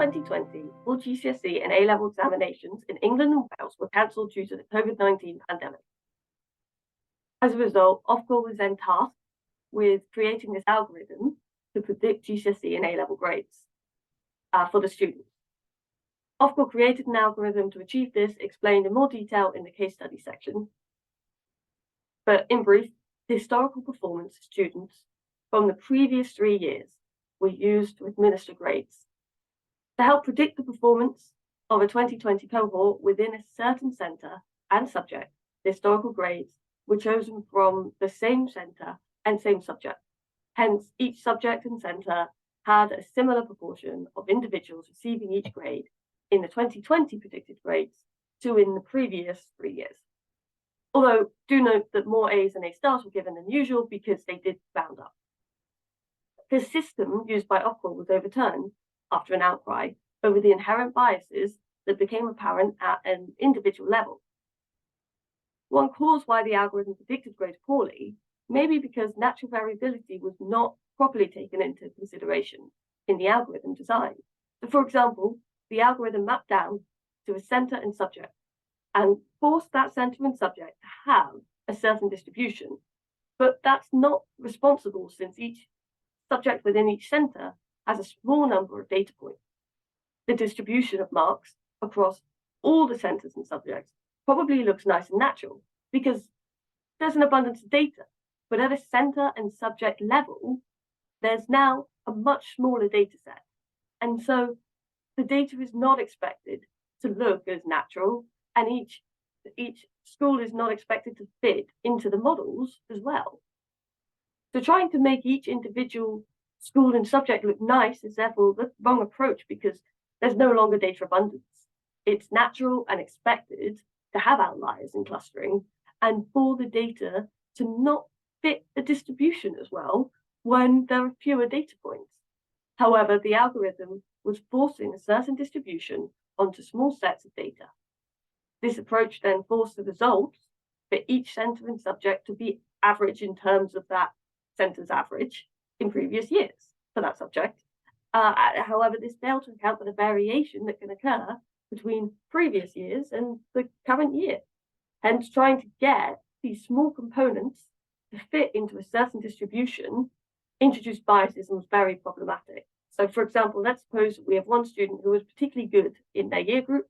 2020, all GCSE and A-Level examinations in England and Wales were cancelled due to the COVID-19 pandemic. As a result, Ofqual was then tasked with creating this algorithm to predict GCSE and A-Level grades for the students. Ofqual created an algorithm to achieve this, explained in more detail in the case study section. But in brief, the historical performance of students from the previous 3 years were used to administer grades. To help predict the performance of a 2020 cohort within a certain centre and subject, the historical grades were chosen from the same centre and same subject. Hence, each subject and centre had a similar proportion of individuals receiving each grade in the 2020 predicted grades to in the previous 3 years. Although, do note that more A's and A stars were given than usual because they did round up. The system used by Ofqual was overturned after an outcry over the inherent biases that became apparent at an individual level. One cause why the algorithm predicted grades poorly may be because natural variability was not properly taken into consideration in the algorithm design. So, for example, the algorithm mapped down to a centre and subject and forced that centre and subject to have a certain distribution. But that's not responsible, since each subject within each centre has a small number of data points. The distribution of marks across all the centres and subjects probably looks nice and natural because there's an abundance of data. But at a centre and subject level, there's now a much smaller data set. And so the data is not expected to look as natural, and each school is not expected to fit into the models as well. So trying to make each individual school and subject look nice is therefore the wrong approach, because there's no longer data abundance. It's natural and expected to have outliers in clustering, and for the data to not fit the distribution as well when there are fewer data points. However, the algorithm was forcing a certain distribution onto small sets of data. This approach then forced the results for each centre and subject to be average in terms of that centre's average in previous years for that subject. However, this failed to account for the variation that can occur between previous years and the current year. Hence, trying to get these small components to fit into a certain distribution introduced biases and was very problematic. So, for example, let's suppose we have one student who was particularly good in their year group,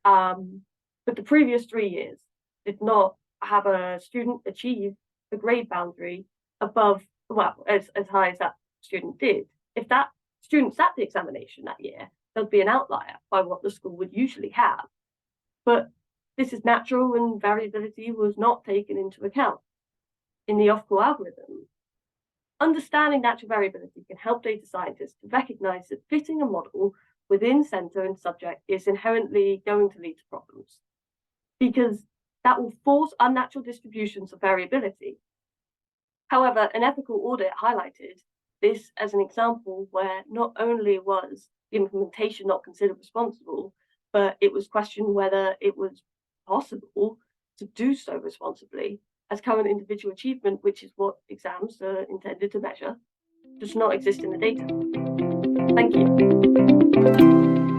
but the previous 3 years did not have a student achieve the grade boundary above, well, as high as that student did. If that student sat the examination that year, there'd be an outlier by what the school would usually have. But this is natural, and variability was not taken into account in the Ofqual algorithm. Understanding natural variability can help data scientists to recognize that fitting a model within centre and subject is inherently going to lead to problems, because that will force unnatural distributions of variability. However, an ethical audit highlighted this as an example where not only was the implementation not considered responsible, but it was questioned whether it was possible to do so responsibly, as current individual achievement, which is what exams are intended to measure, does not exist in the data. Thank you.